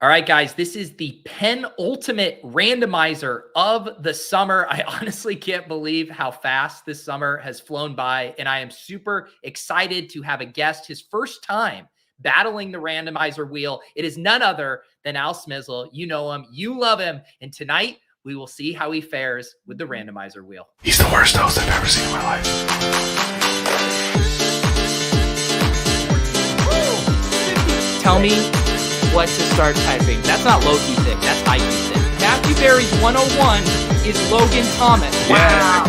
All right, guys, this is the penultimate randomizer of the summer. I honestly can't believe how fast this summer has flown by, and I am super excited to have a guest, his first time battling the randomizer wheel. It is none other than Al Smizzle. You know him, you love him, and tonight we will see how he fares with the randomizer wheel. He's the worst host I've ever seen in my life. Tell me what to start typing. That's not low-key thick. That's high-key thick. Matthew Berry's 101 is Logan Thomas. Wow.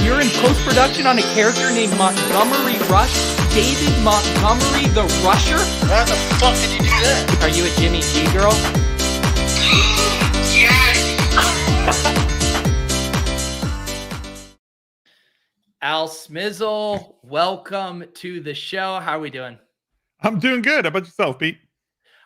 You're in post-production on a character named Montgomery Rush. David Montgomery, the Rusher? Why the fuck did you do that? Are you a Jimmy G girl? Al Smizzle, welcome to the show. How are we doing? I'm doing good. How about yourself, Pete?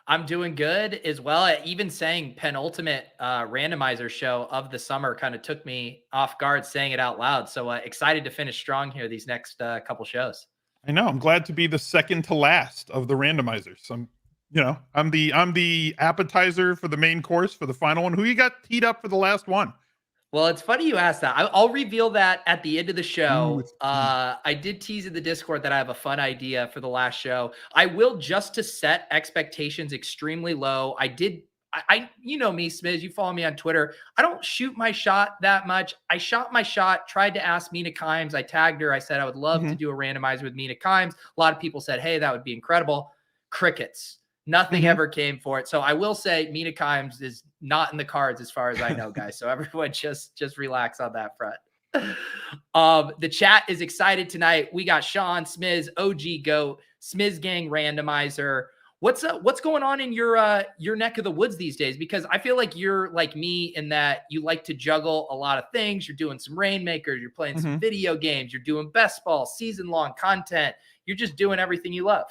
I'm doing good as well. Even saying penultimate randomizer show of the summer kind of took me off guard saying it out loud. So excited to finish strong here these next couple shows. I know. I'm glad to be the second to last of the randomizers. I'm the appetizer for the main course for the final one. Who you got teed up for the last one? Well, it's funny you asked that. I'll reveal that at the end of the show. I did tease in the Discord that I have a fun idea for the last show. I will, just to set expectations extremely low. You know me, Smizz, you follow me on Twitter. I don't shoot my shot that much. I shot my shot, tried to ask Mina Kimes. I tagged her. I said I would love to do a randomizer with Mina Kimes. A lot of people said, hey, that would be incredible. Crickets. Nothing ever came for it. So I will say Mina Kimes is not in the cards as far as I know, guys. So everyone just relax on that front. The chat is excited tonight. We got Sean, Smizz, OG Goat, Smizz Gang Randomizer. What's going on in your neck of the woods these days? Because I feel like you're like me in that you like to juggle a lot of things. You're doing some Rainmakers, you're playing some video games, you're doing best ball, season-long content. You're just doing everything you love.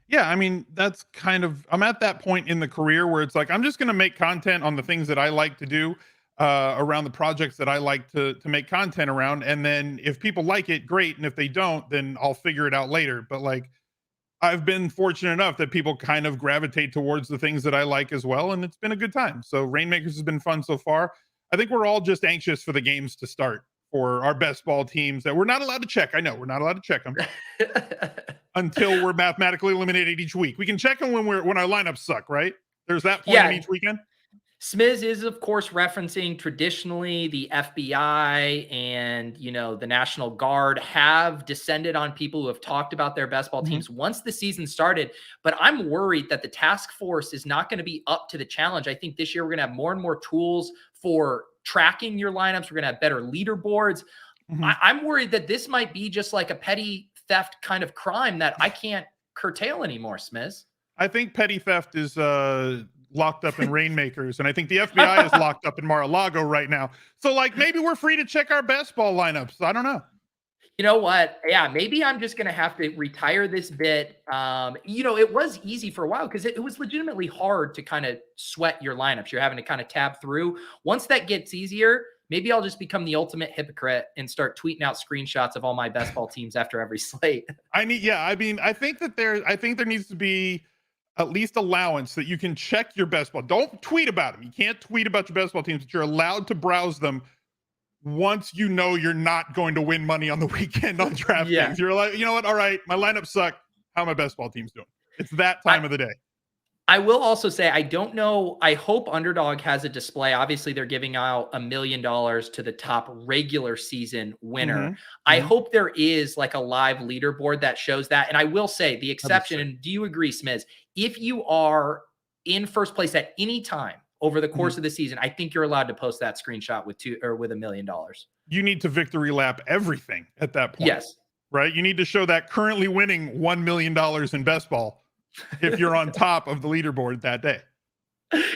Yeah, I mean, that's I'm at that point in the career where it's like, I'm just going to make content on the things that I like to do around the projects that I like to make content around. And then if people like it, great. And if they don't, then I'll figure it out later. But like, I've been fortunate enough that people kind of gravitate towards the things that I like as well. And it's been a good time. So Rainmakers has been fun so far. I think we're all just anxious for the games to start for our best ball teams that we're not allowed to check. I know we're not allowed to check them until we're mathematically eliminated each week. We can check them when our lineups suck, right? There's that point in each weekend. Smizz is, of course, referencing traditionally the FBI and, the National Guard have descended on people who have talked about their best ball teams once the season started. But I'm worried that the task force is not going to be up to the challenge. I think this year we're going to have more and more tools for tracking your lineups. We're going to have better leaderboards. I'm worried that this might be just like a petty theft kind of crime that I can't curtail anymore, Smizz. I think petty theft is locked up in Rainmakers, and I think the FBI is locked up in Mar-a-Lago right now. So like maybe we're free to check our best ball lineups. I don't know. You know what? Yeah, maybe I'm just going to have to retire this bit. It was easy for a while because it was legitimately hard to kind of sweat your lineups. You're having to kind of tab through. Once that gets easier, maybe I'll just become the ultimate hypocrite and start tweeting out screenshots of all my best ball teams after every slate. I think there needs to be at least allowance that you can check your best ball. Don't tweet about them. You can't tweet about your best ball teams, but you're allowed to browse them once you know you're not going to win money on the weekend on DraftKings. You're like, you know what? All right, my lineup sucked. How are my best ball teams doing? It's that time of the day. I will also say, I don't know. I hope Underdog has a display. Obviously, they're giving out $1 million to the top regular season winner. I hope there is like a live leaderboard that shows that. And I will say the exception, and do you agree, Smizz? If you are in first place at any time over the course of the season, I think you're allowed to post that screenshot with $1 million. You need to victory lap everything at that point. Yes. Right? You need to show that currently winning $1 million in best ball if you're on top of the leaderboard that day.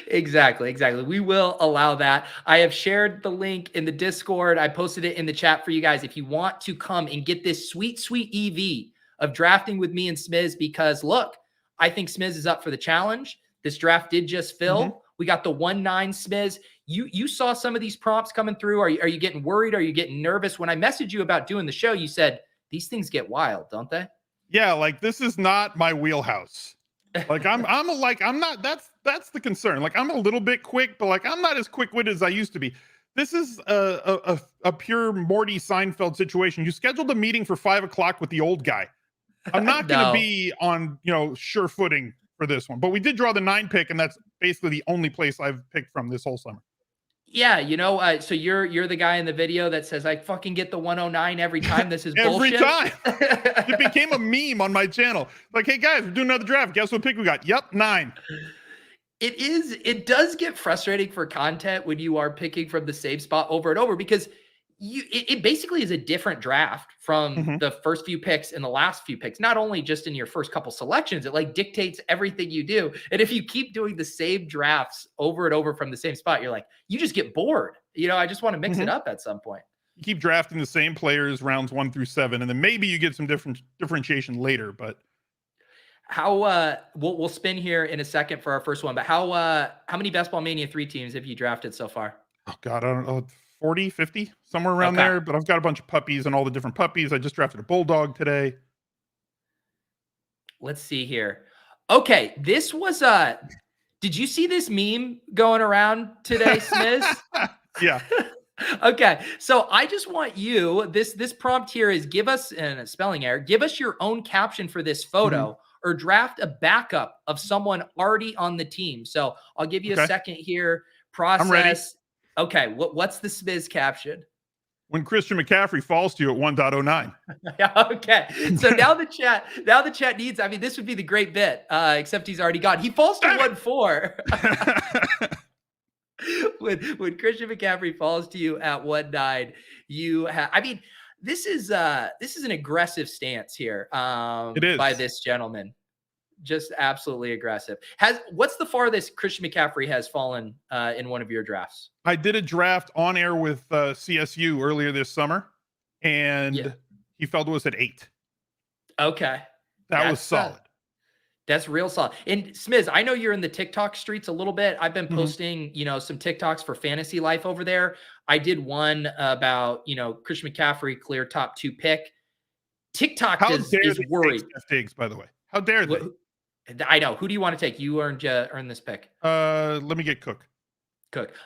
Exactly. We will allow that. I have shared the link in the Discord. I posted it in the chat for you guys. If you want to come and get this sweet, sweet EV of drafting with me and Smizz, because look, I think Smizz is up for the challenge. This draft did just fill. We got the 1-9 Smizz. You saw some of these prompts coming through. Are you getting worried? Are you getting nervous? When I messaged you about doing the show, you said, these things get wild, don't they? Yeah, like this is not my wheelhouse. Like I'm not. That's the concern. Like I'm a little bit quick, but like I'm not as quick-witted as I used to be. This is a pure Morty Seinfeld situation. You scheduled a meeting for 5 o'clock with the old guy. I'm not going to No. be on sure footing for this one, but we did draw the 9 pick, and that's basically the only place I've picked from this whole summer. Yeah, so you're the guy in the video that says I fucking get the 109 every time. This is Every bullshit. time. It became a meme on my channel. Like, hey guys, we're doing another draft. Guess what pick we got? Yep, 9. It does get frustrating for content when you are picking from the same spot over and over, because it basically is a different draft from the first few picks and the last few picks. Not only just in your first couple selections, it like dictates everything you do. And if you keep doing the same drafts over and over from the same spot, you're like, you just get bored. I just want to mix it up at some point. You keep drafting the same players rounds 1 through 7, and then maybe you get some differentiation later. But how we'll spin here in a second for our first one. But how many Best Ball Mania 3 teams have you drafted so far? Oh God, I don't know. 40, 50, somewhere around there. But I've got a bunch of puppies and all the different puppies. I just drafted a bulldog today. Let's see here. Okay, this was did you see this meme going around today, Smizz? Yeah. Okay, so I just want you, this prompt here is give us, and a spelling error, give us your own caption for this photo or draft a backup of someone already on the team. So I'll give you a second here. Process. I'm ready. Okay, what's the Smizz caption? When Christian McCaffrey falls to you at 1.09. Okay, so now the chat needs, I mean, this would be the great bit, except he's already gone. He falls to 1.4. when Christian McCaffrey falls to you at 1.9, you have, I mean, this is an aggressive stance here it is. by this gentleman. Just absolutely aggressive. What's the farthest Christian McCaffrey has fallen in one of your drafts? I did a draft on air with CSU earlier this summer, and he fell to us at 8. Okay. That was solid. That's real solid. And Smizz, I know you're in the TikTok streets a little bit. I've been posting, some TikToks for fantasy life over there. I did one about, Christian McCaffrey clear top 2 pick. TikTok is worried. Diggs, by the way. How dare they? I know. Who do you want to take? You earned this pick. Let me get Cook.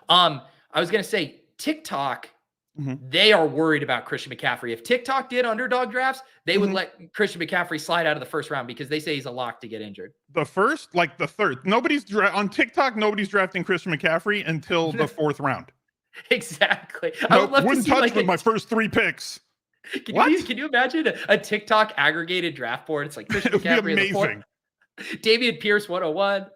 I was gonna say TikTok. They are worried about Christian McCaffrey. If TikTok did underdog drafts, they would let Christian McCaffrey slide out of the first round because they say he's a lock to get injured. The first, like the third. On TikTok. Nobody's drafting Christian McCaffrey until the 4th round. Exactly. I would love wouldn't to see touch with my first 3 picks. Can you imagine a TikTok aggregated draft board? It's like Christian McCaffrey in the 4th. David Pierce 101.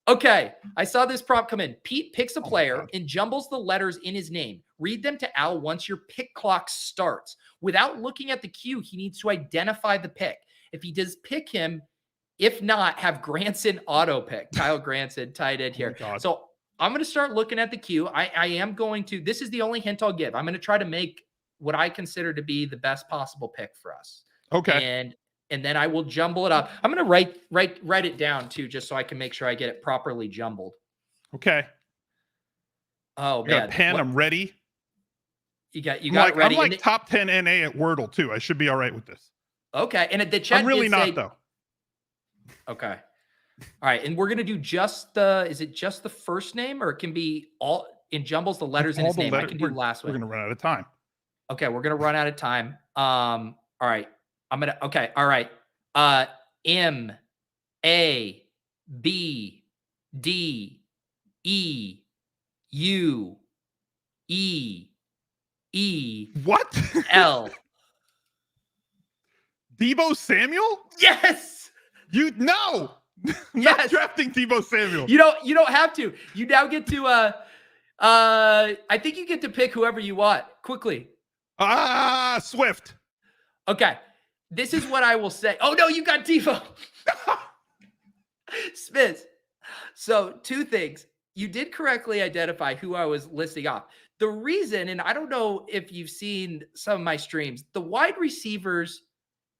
Okay, I saw this prompt come in. Pete picks a player and jumbles the letters in his name. Read them to Al once your pick clock starts. Without looking at the cue, he needs to identify the pick. If he does pick him, if not, have Granson auto pick. Kyle Granson tight end here. So I'm going to start looking at the cue. I am going to, this is the only hint I'll give. I'm going to try to make what I consider to be the best possible pick for us. Okay. And then I will jumble it up. I'm going to write it down too, just so I can make sure I get it properly jumbled. Okay. Oh man. Got a pen. I'm ready. You got it ready. I'm like top 10 NA at Wordle too. I should be all right with this. Okay. And the chat I'm really not though. Okay. All right. And we're going to do is it just the first name, or it can be all in jumbles, the letters in his name? I can do last one. We're going to run out of time. Okay. We're going to run out of time. All right. Okay. All right. M A B D E U E E. What? L. Deebo Samuel? Yes. No. Yes. Not drafting Deebo Samuel. You don't have to. You now get to I think you get to pick whoever you want quickly. Swift. Okay. This is what I will say. Oh no, you got Deebo. Smizz. So 2 things. You did correctly identify who I was listing off. The reason, and I don't know if you've seen some of my streams, the wide receivers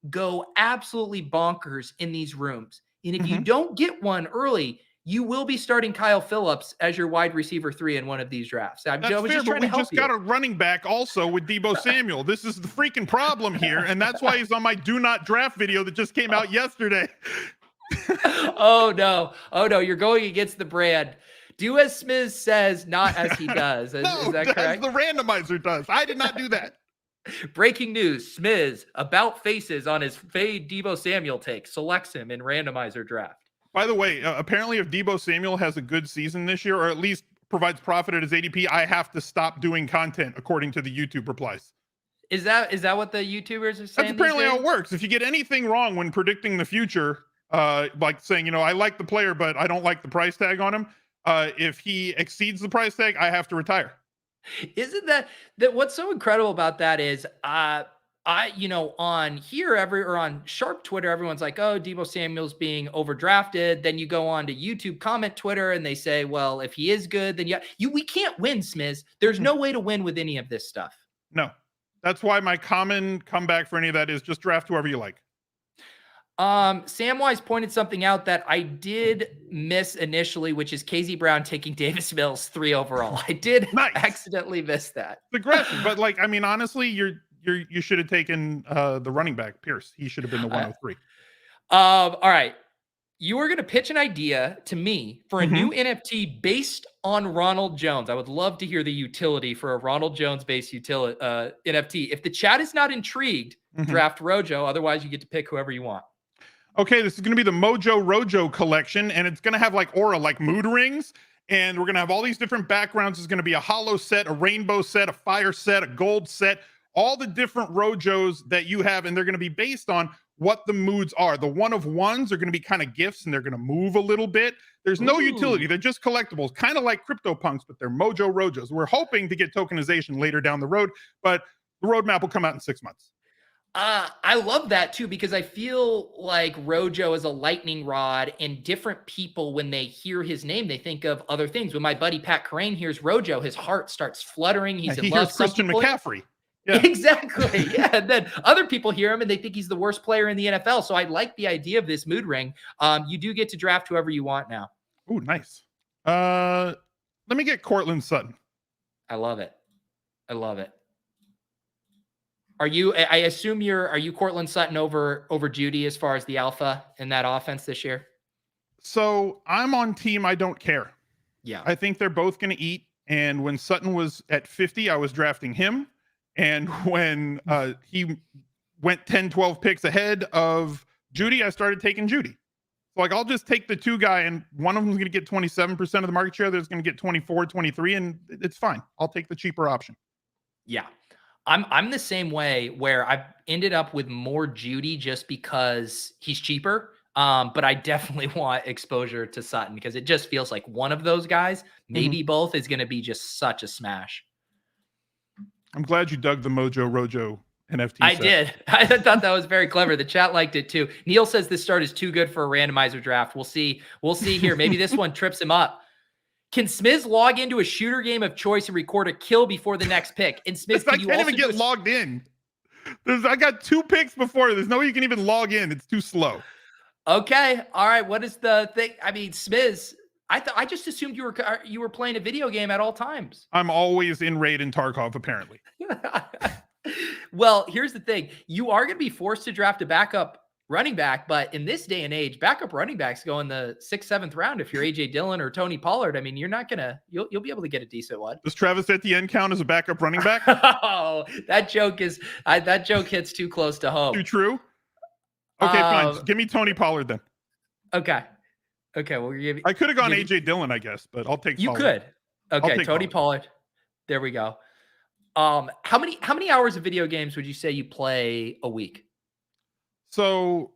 go absolutely bonkers in these rooms. And if you don't get one early, you will be starting Kyle Phillips as your wide receiver 3 in one of these drafts. That's fair, but we just got a running back also with Deebo Samuel. This is the freaking problem here, and that's why he's on my do not draft video that just came out yesterday. Oh no. Oh no. You're going against the brand. Do as Smizz says, not as he does. Is that as correct? the randomizer does. I did not do that. Breaking news: Smizz about faces on his fade Debo Samuel take. Selects him in randomizer draft. By the way, apparently, if Debo Samuel has a good season this year, or at least provides profit at his ADP, I have to stop doing content, according to the YouTube replies. Is that what the YouTubers are saying? That's apparently how it works. If you get anything wrong when predicting the future, like saying, I like the player, but I don't like the price tag on him. If he exceeds the price tag, I have to retire. Isn't that what's so incredible about that is on here or on Sharp Twitter, everyone's like, oh, Debo Samuel's being overdrafted. Then you go on to YouTube comment Twitter and they say, well, if he is good, then we can't win, Smizz. There's no way to win with any of this stuff. No. That's why my common comeback for any of that is just draft whoever you like. Samwise pointed something out that I did miss initially, which is KZ Brown taking Davis Mills 3 overall. I did accidentally miss that. It's aggressive, but honestly, you should have taken the running back Pierce. He should have been the 103. All right. You are going to pitch an idea to me for a new NFT based on Ronald Jones. I would love to hear the utility for a Ronald Jones based NFT. If the chat is not intrigued, draft Rojo. Otherwise, you get to pick whoever you want. Okay, this is going to be the Mojo Rojo collection, and it's going to have aura, like mood rings, and we're going to have all these different backgrounds. There's going to be a hollow set, a rainbow set, a fire set, a gold set, all the different Rojos that you have, and they're going to be based on what the moods are. The one of ones are going to be kind of gifts, and they're going to move a little bit. There's no utility. They're just collectibles, kind of like CryptoPunks, but they're Mojo Rojos. We're hoping to get tokenization later down the road, but the roadmap will come out in 6 months. I love that too, because I feel like Rojo is a lightning rod, and different people, when they hear his name, they think of other things. When my buddy Pat Crane hears Rojo, his heart starts fluttering. He's in love. Hears Christian McCaffrey. Yeah. Exactly. Yeah. And then other people hear him and they think he's the worst player in the NFL. So I like the idea of this mood ring. You do get to draft whoever you want now. Ooh, nice. Let me get Cortland Sutton. I love it. I love it. Are you Cortland Sutton over Judy as far as the alpha in that offense this year? So I'm on team I don't care. Yeah. I think they're both going to eat. And when Sutton was at 50, I was drafting him. And when he went 10, 12 picks ahead of Judy, I started taking Judy. So I'll just take the two guy, and one of them is going to get 27% of the market share. There's going to get 24, 23, and it's fine. I'll take the cheaper option. Yeah. I'm the same way, where I've ended up with more Judy just because he's cheaper. But I definitely want exposure to Sutton because it just feels like one of those guys, maybe both, is going to be just such a smash. I'm glad you dug the Mojo Rojo NFT. I did. I thought that was very clever. The chat liked it too. Neil says this start is too good for a randomizer draft. We'll see. We'll see here. Maybe this one trips him up. Can Smizz log into a shooter game of choice and record a kill before the next pick? And Smizz, I can't even get logged in. I got 2 picks before. There's no way you can even log in. It's too slow. Okay. All right. What is the thing? I mean, Smizz, I just assumed you were playing a video game at all times. I'm always in Raid and Tarkov, apparently. Well, here's the thing. You are going to be forced to draft a backup running back, but in this day and age, backup running backs go in the 6th, 7th round. If you're AJ Dillon or Tony Pollard, I mean, you're not gonna, you'll be able to get a decent one. Does Travis Etienne count as a backup running back? Oh, that joke hits too close to home. Too true. Okay, fine. Just give me Tony Pollard then. Okay. Well, I could have gone AJ Dillon, I guess, but I'll take. You Pollard. Could. Okay, Tony Pollard. There we go. How many hours of video games would you say you play a week? So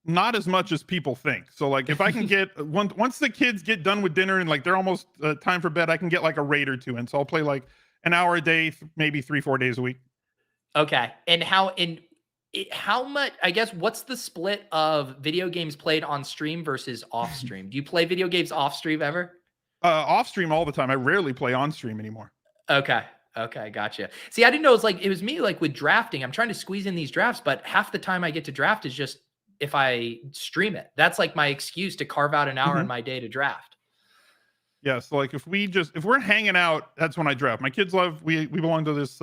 not as much as people think. So if I can get once the kids get done with dinner and they're almost time for bed, I can get a raid or 2 in. So I'll play an hour a day, maybe 3-4 days a week. Okay. And how much, I guess, what's the split of video games played on stream versus off stream? Do you play video games off stream ever? Off stream all the time. I rarely play on stream anymore. Okay. Gotcha. See, I didn't know it was me with drafting. I'm trying to squeeze in these drafts, but half the time I get to draft is just if I stream it. That's my excuse to carve out an hour in my day to draft. Yeah. So if we're hanging out, that's when I draft. My kids we belong to this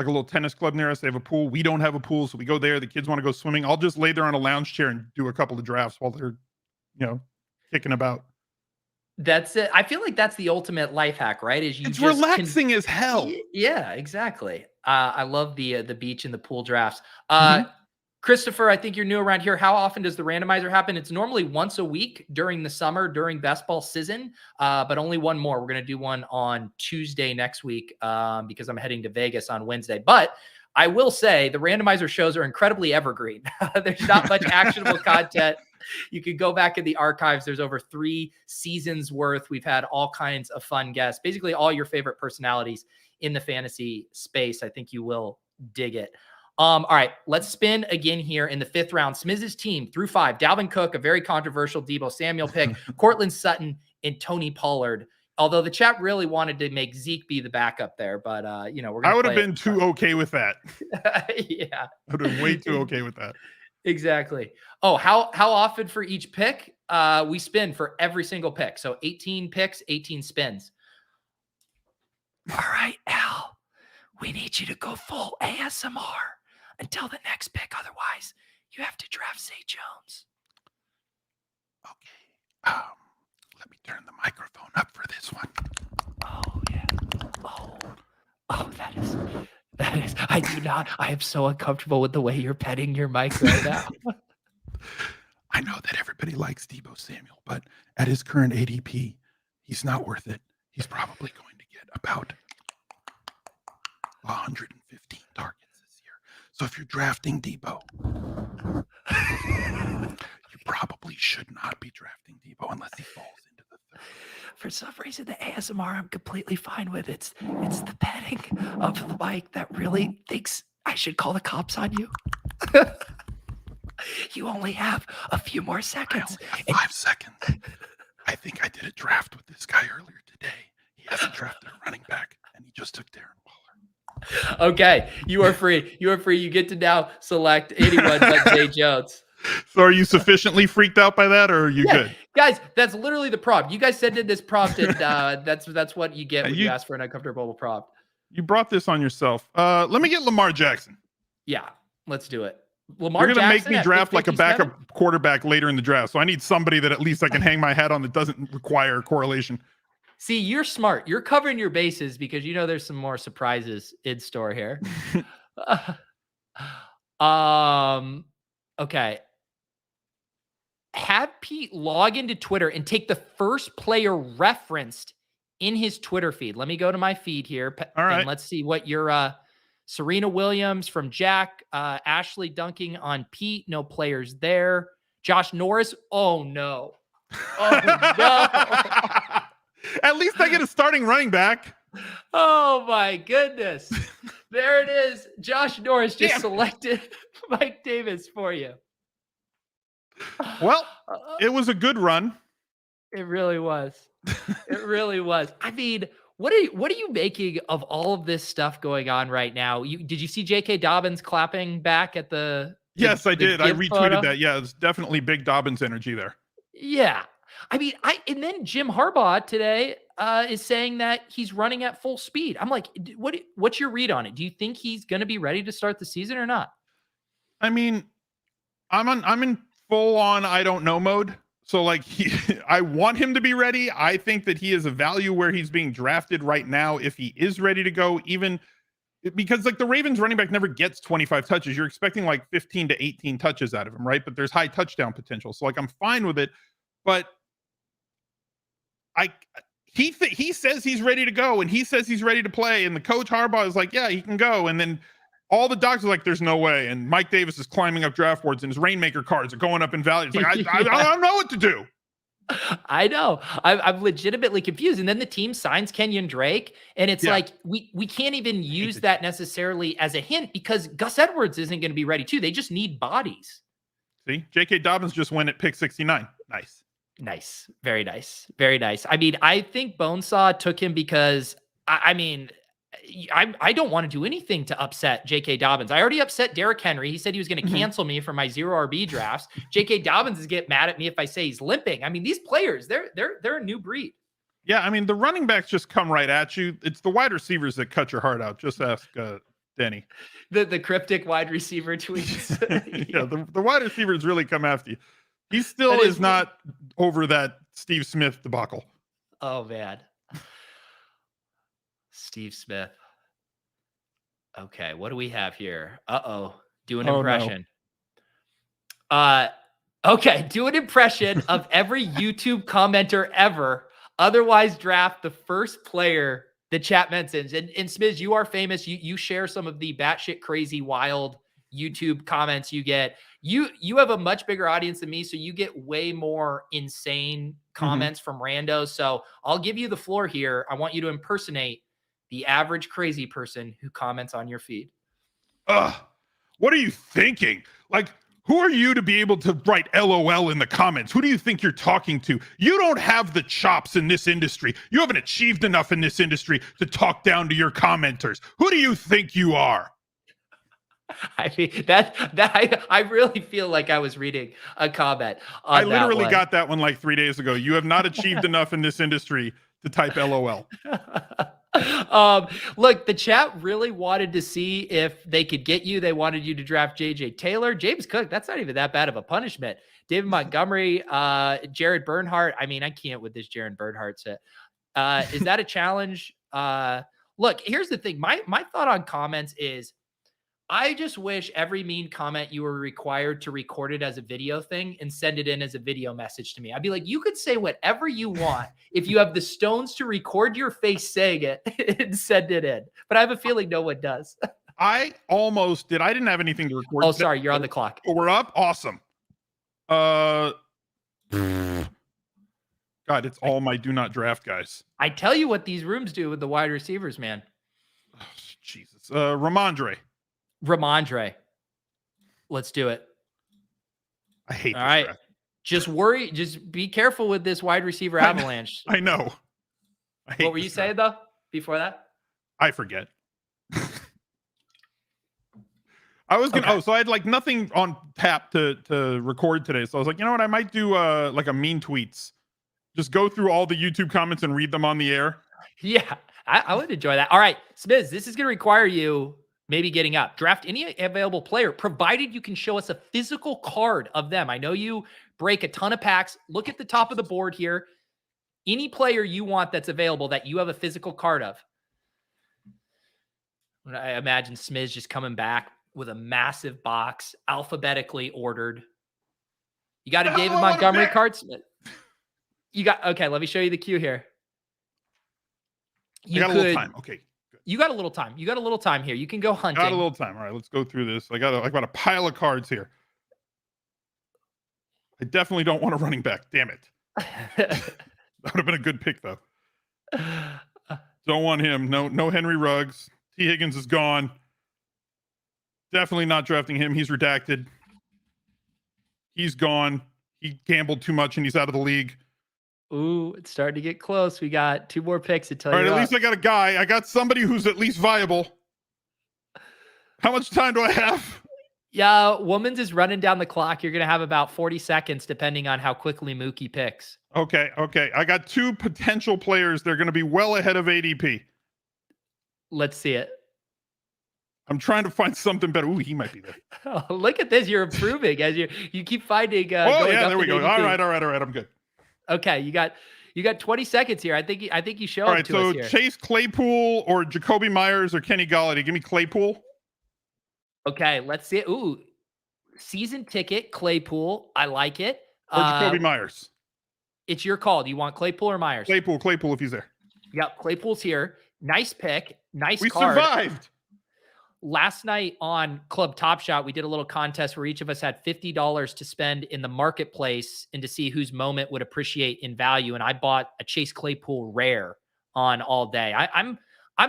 like a little tennis club near us. They have a pool. We don't have a pool, so we go there. The kids want to go swimming. I'll just lay there on a lounge chair and do a couple of drafts while they're, kicking about. That's it. I feel like that's the ultimate life hack, right? Is it's relaxing as hell. Yeah, exactly. I love the beach and the pool drafts. Mhm. Christopher, I think you're new around here. How often does the randomizer happen? It's normally once a week during the summer, during best ball season, but only one more. We're going to do one on Tuesday next week because I'm heading to Vegas on Wednesday. But I will say the randomizer shows are incredibly evergreen. There's not much actionable content. You can go back in the archives. There's over 3 seasons worth. We've had all kinds of fun guests, basically all your favorite personalities in the fantasy space. I think you will dig it. All right, let's spin again here in the 5th round. Smizz's team through 5. Dalvin Cook, a very controversial Deebo Samuel pick. Cortland Sutton and Tony Pollard. Although the chat really wanted to make Zeke be the backup there, but we're gonna I would have been too okay with that. Yeah, I would have been way too okay with that. Exactly. Oh, how often for each pick? We spin for every single pick. So 18 picks, 18 spins. All right, Al, we need you to go full ASMR until the next pick. Otherwise, you have to draft Zay Jones. Okay. Let me turn the microphone up for this one. Oh, yeah. Oh, that is. I am so uncomfortable with the way you're petting your mic right now. I know that everybody likes Deebo Samuel, but at his current ADP, he's not worth it. He's probably going to get about 115 targets this year. So if you're drafting Deebo, you probably should not be drafting Deebo unless he falls into the 30. For some reason, the ASMR I'm completely fine with. It's the petting of the mic that really thinks I should call the cops on you. You only have a few more seconds. I only have 5 seconds. I think I did a draft with this guy earlier today. He hasn't drafted a running back, and he just took Darren Waller. Okay, you are free. You are free. You get to now select anyone but Zay Jones. So are you sufficiently freaked out by that, or are you good? Guys, that's literally the prompt. You guys sent in this prompt, and that's what you get when you ask for an uncomfortable prompt. You brought this on yourself. Let me get Lamar Jackson. Yeah, let's do it. Lamar You're going to make Jackson me draft like a 57? backup quarterback later in the draft. So I need somebody that at least I can hang my hat on that doesn't require correlation. See, you're smart. You're covering your bases because you know there's some more surprises in store here. Okay. Have Pete log into Twitter and take the first player referenced in his Twitter feed. Let me go to my feed here. All right. And let's see what your Serena Williams from Jack, Ashley dunking on Pete. No players there. Josh Norris. Oh, no. Oh, no. At least I get a starting running back. Oh, my goodness. There it is. Josh Norris just selected Mike Davis for you. Well, it was a good run. It really was. It really was. I mean, what are you making of all of this stuff going on right now? Did you see J.K. Dobbins clapping back at the Yes, I did. I retweeted photo? that. Yeah, it's definitely big Dobbins energy there. Yeah. I mean, and then Jim Harbaugh today is saying that he's running at full speed. I'm like, what's your read on it? Do you think he's going to be ready to start the season or not? I mean, I'm in full on I don't know mode. So like I want him to be ready. I think that he is a value where he's being drafted right now if he is ready to go, even because like the Ravens running back never gets 25 touches. You're expecting like 15 to 18 touches out of him, right? But there's high touchdown potential. So like I'm fine with it. But he says he's ready to go and he says he's ready to play. And the coach Harbaugh is like, yeah, he can go. And then all the docs are like, there's no way. And Mike Davis is climbing up draft boards and his Rainmaker cards are going up in value. It's like, I don't know what to do. I know. I'm legitimately confused. And then the team signs Kenyon Drake. And it's like, we can't even use that necessarily as a hint because Gus Edwards isn't going to be ready too. They just need bodies. See, J.K. Dobbins just went at pick 69. Nice. Nice. Very nice. Very nice. I mean, I think Bonesaw took him because, I don't want to do anything to upset J.K. Dobbins. I already upset Derrick Henry. He said he was going to cancel me for my 0 RB drafts. J.K. Dobbins is getting mad at me if I say he's limping. I mean, these players, they're a new breed. Yeah, I mean, the running backs just come right at you. It's the wide receivers that cut your heart out. Just ask Denny. The cryptic wide receiver tweets. Yeah, the wide receivers really come after you. He still That is not over that Steve Smith debacle. Oh man. Steve Smith. Okay, what do we have here? Uh-oh. Do an impression. Okay, do an impression of every YouTube commenter ever. Otherwise, draft the first player the chat mentions. And Smizz, you are famous. You share some of the batshit crazy, wild YouTube comments you get. You have a much bigger audience than me, so you get way more insane comments from randos. So I'll give you the floor here. I want you to impersonate the average crazy person who comments on your feed. What are you thinking? Like, who are you to be able to write LOL in the comments? Who do you think you're talking to? You don't have the chops in this industry. You haven't achieved enough in this industry to talk down to your commenters. Who do you think you are? I mean, I really feel like I was reading a comment on I literally that got that one like 3 days ago. You have not achieved enough in this industry to type LOL. Look, the chat really wanted to see if they could get you. They wanted you to draft JJ Taylor, James Cook. That's not even that bad of a punishment. David Montgomery, Jared Bernhardt. I mean, I can't with this Jared Bernhardt set. Is that a challenge? Look, here's the thing. My thought on comments is, I just wish every mean comment you were required to record it as a video thing and send it in as a video message to me. I'd be like, you could say whatever you want if you have the stones to record your face saying it and send it in. But I have a feeling no one does. I almost did. I didn't have anything to record. Oh, sorry. You're on the clock. Oh, we're up? Awesome. God, it's all my do not draft guys. I tell you what these rooms do with the wide receivers, man. Oh, Jesus. Ramondre. Let's do it. I hate all this right. draft. Just be careful with this wide receiver avalanche. I know. What were you saying though before that? I forget. I was gonna so I had like nothing on tap to record today. So I was like, you know what? I might do like a mean tweets. Just go through all the YouTube comments and read them on the air. Yeah, I would enjoy that. All right, Smizz, this is gonna require you maybe getting up. Draft any available player, provided you can show us a physical card of them. I know you break a ton of packs. Look at the top of the board here. Any player you want that's available that you have a physical card of. I imagine Smizz just coming back with a massive box, alphabetically ordered. You got a David Montgomery card, Smizz? You got, okay, let me show you the queue here. You got a little time. Okay. You got a little time. You got a little time here. You can go hunting. Got a little time. All right, let's go through this. I got a pile of cards here. I definitely don't want a running back. Damn it. That would have been a good pick, though. Don't want him. No Henry Ruggs. T. Higgins is gone. Definitely not drafting him. He's redacted. He's gone. He gambled too much and he's out of the league. Ooh, it's starting to get close. We got 2 more picks to tell you. All right, at least I got a guy. I got somebody who's at least viable. How much time do I have? Yeah, Womans is running down the clock. You're going to have about 40 seconds, depending on how quickly Mookie picks. Okay. I got 2 potential players. They're going to be well ahead of ADP. Let's see it. I'm trying to find something better. Ooh, he might be there. Oh, look at this. You're improving as you keep finding. Oh, yeah, there we go. ADP. All right. I'm good. Okay, you got 20 seconds here. I think you show All it right, to us here. Chase Claypool or Jacoby Myers or Kenny Golladay. Give me Claypool. Okay, let's see it. Ooh, season ticket, Claypool. I like it. Or Jacoby Myers. It's your call. Do you want Claypool or Myers? Claypool if he's there. Yep, Claypool's here. Nice pick. Nice We card. survived. Last night on Club Top Shot, we did a little contest where each of us had $50 to spend in the marketplace and to see whose moment would appreciate in value. And I bought a Chase Claypool rare on all day. I'm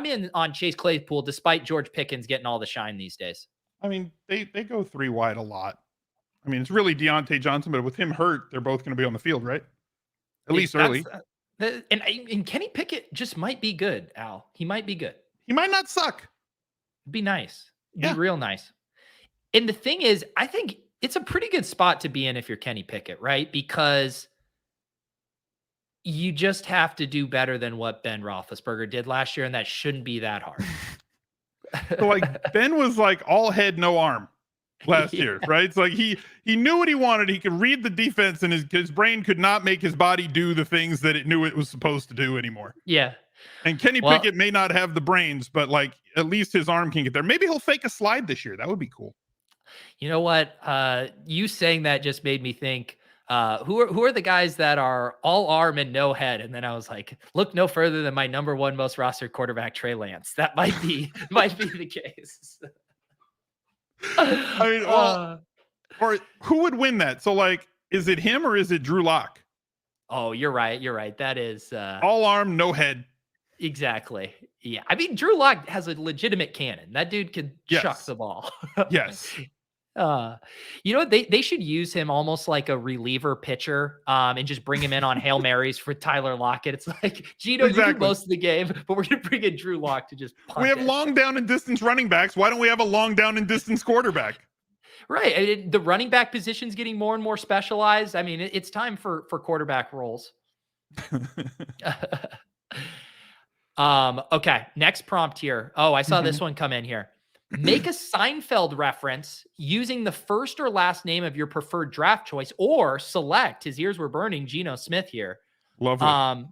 in on Chase Claypool despite George Pickens getting all the shine these days. I mean, they go 3 wide a lot. I mean, it's really Deontay Johnson, but with him hurt, they're both going to be on the field, right? At least early. And Kenny Pickett just might be good, Al. He might be good. He might not suck. Be nice. Be real nice. And the thing is, I think it's a pretty good spot to be in if you're Kenny Pickett, right? Because you just have to do better than what Ben Roethlisberger did last year, and that shouldn't be that hard. So like Ben was like all head, no arm last year, right? It's like he knew what he wanted. He could read the defense, and his brain could not make his body do the things that it knew it was supposed to do anymore. Yeah. And Kenny Pickett may not have the brains, but like at least his arm can get there. Maybe he'll fake a slide this year. That would be cool. You know what? You saying that just made me think. Who are the guys that are all arm and no head? And then I was like, look no further than my number one most rostered quarterback, Trey Lance. That might be the case. I mean, or who would win that? So like, is it him or is it Drew Lock? Oh, you're right. You're right. That is all arm, no head. Exactly. Yeah. I mean, Drew Lock has a legitimate cannon. That dude can chuck the ball. Yes. You know, they should use him almost like a reliever pitcher, and just bring him in on Hail Marys for Tyler Lockett. It's like, Gino, you do most of the game, but we're going to bring in Drew Lock to just punt We have long down and distance running backs. Why don't we have a long down and distance quarterback? Right. I mean, the running back position's getting more and more specialized. I mean, it's time for quarterback roles. Okay. Next prompt here. Oh, I saw this one come in here. Make a Seinfeld reference using the first or last name of your preferred draft choice, or select, his ears were burning, Geno Smith here. Lovely. All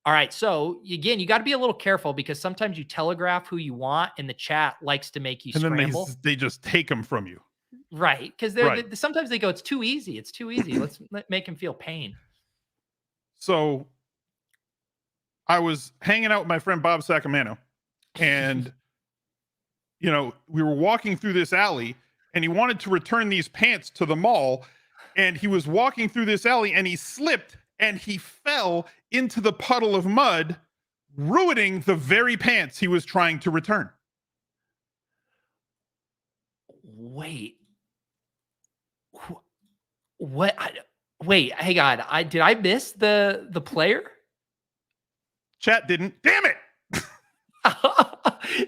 right. So again, you got to be a little careful because sometimes you telegraph who you want and the chat likes to make you scramble. Then they just take them from you. Right. Because sometimes they go, it's too easy. It's too easy. Let's make him feel pain. So I was hanging out with my friend Bob Sacamano, and you know, we were walking through this alley, and he wanted to return these pants to the mall, and he was walking through this alley, and he slipped, and he fell into the puddle of mud, ruining the very pants he was trying to return. Wait. What? Wait, hang on. Did I miss the player? Chat didn't. Damn it!